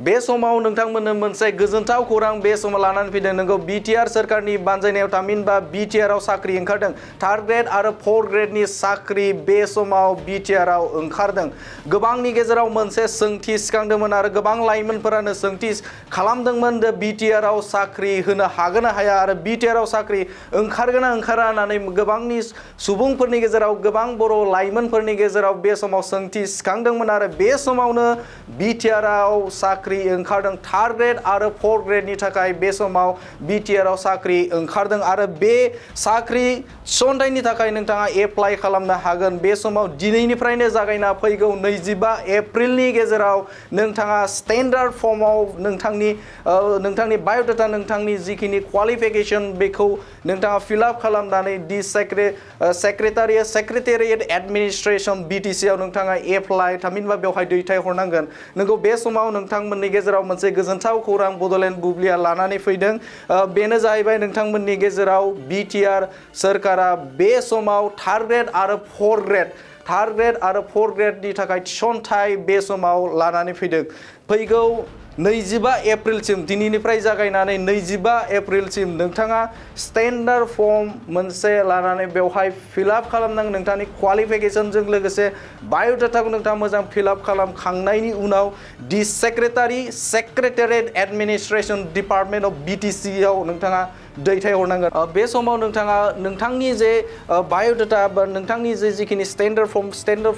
बे समाव नोंथांमोननो मोनसे गोजोनथाव खौरां बे समाव लानानै फैदों नोंगौ BTR सोरखारनि बानजायनायाव थामहिनबा BTR आव साख्रि ओंखारदों 3rd ग्रेड आरो 4th ग्रेडनि साख्रि बे समाव BTR आव ओंखारदों गोबांनि गेजेराव मोनसे सोंथि सिखांदोंमोन आरो गोबां लाइमोनफोरानो सोंथि खालामदोंमोन दे BTR आव साख्रि होनो हागोन ना हाया आरो BTR आव साख्रि ओंखारगोन ना ओंखारा होननानै गोबांनि सुबुंफोरनि गेजेराव गोबां बर' लाइमोनफोरनि गेजेराव बे समाव सोंथि सिखांदोंमोन आरो बे समावनो BTR आव साख्रि ओंखारदों 3rd ग्रेड आरो 4th ग्रेडनि थाखाय बे समाव BTR आव साख्रि ओंखारदों आरो बे साख्रि थिसनथायनि थाखाय नोंथाङा एप्लाइ खालामनो हागोन बे समाव दिनैनिफ्रायनो जागायना फैगौ 25 एप्रिलनि गेजेराव नोंथाङा स्टेन्डार्ड फर्माव नोंथांनि बाय'डाटा नोंथांनि जिखिनि क्वालिफिकेशन बेखौ नोंथाङा फिलआप खालामनानै सेक्रेटारियेट एडमिनिस्ट्रेशन BTC आव नोंथाङा एप्लाइ थामहिनबा बेवहाय दैथायहरनांगोन नोंगौ बे समाव नोंथांमोननि गेजेराव मोनसे गोजोनथाव खौरां बड'लेण्ड बुब्लिया लानानै फैदों बेनो जाहैबाय नोंथांमोननि गेजेराव BTR सोरखारा बे समाव 3rd ग्रेड आरो 4th ग्रेड 3rd ग्रेड आरो 4th ग्रेडनि थाखाय थिसनथाय बे समाव लानानै फैदों फैगौ 25 एप्रिलसिम दिनैनिफ्राय जागायनानै 25 एप्रिलसिम नोंथाङा स्टेन्डार्ड फर्म मोनसे लानानै बेवहाय फिलआप खालामनांगोन नोंथांनि क्वालिफिकेशनजों लोगोसे बाय'डाटाखौ नोंथाङा मोजां फिलआप खालामखांनायनि उनाव secretariat administration department of BTC आव नोंथाङा दैथायहरनांगोन बे समाव नोंथाङा नोंथांनि जे बाय'डाटा बा नोंथांनि जिखिनि स्टेन्डार्ड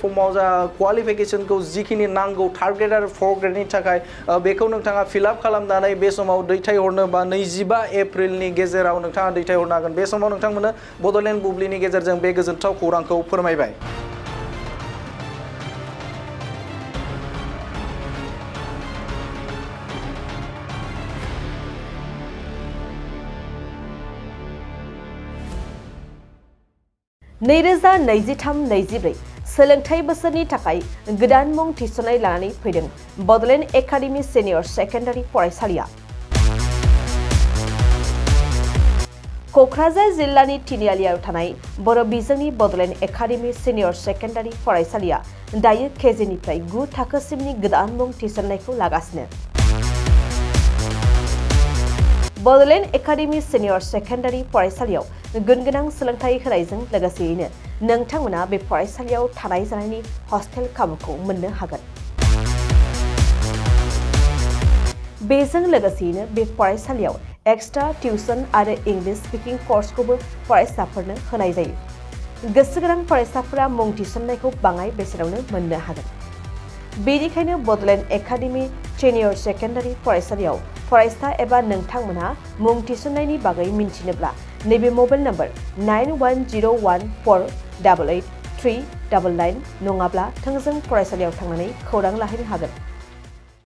फर्माव जा क्वालिफिकेशनखौ जिखिनि नांगौ 3rd ग्रेड आरो 4th ग्रेडनि थाखाय बेखौ नोंथाङा फिलआप खालामनानै बे समाव दैथायहरनो बा 25 एप्रिलनि गेजेराव नोंथाङा दैथायहरनो हागोन बे समाव नोंथांमोननो बड'लेण्ड बुब्लिनि गेजेरजों बे गोजोनथाव खौरांखौ फोरमायबाय नैरोजा 23-24 सोलोंथाइ बोसोरनि थाखाय गोदान मुं थिसननाय लानानै फैदों बड'लेण्ड एकाडेमि सिनियर सेकेन्डारि फरायसालिया क'क्राझार जिल्लानि तिनिआलियाव थानाय बर' बिजोंनि बड'लेण्ड एकाडेमि सिनियर सेकेन्डारि फरायसालिया दायो केजिनिफ्राय 9 थाखोसिमनि गोदान मुं थिसननायखौ लागासिनो बड'लेण्ड एकाडेमि सिनियर सेकेन्डारि फरायसालियाव गुनगोनां सोलोंथाइ होनायजों लोगोसेयैनो नोंथांमोना बे फरायसालियाव थानाय जानायनि हस्टेल खाबुखौ मोननो हागोन बेजों लोगोसेयैनो बे फरायसालियाव एक्सट्रा टिउसन आरो इंलिश स्पिकिं कर्सखौबो फरायसाफोरनो होनाय जायो गोसो गोनां फरायसाफोरा मुं थिसननायखौ बाङाय बेसेनावनो मोननो हागोन बेनिखायनो बड'लेण्ड एकाडेमि सिनियर सेकेन्डारि फरायसालियाव फरायसा एबा नोंथांमोनहा मुं थिसननायनि बागै मिन्थिनोब्ला नैबे मबाइल नम्बर 9101488399 नङाब्ला थोंजों फरायसालियाव थांनानै खौरां लाहैनो हागोन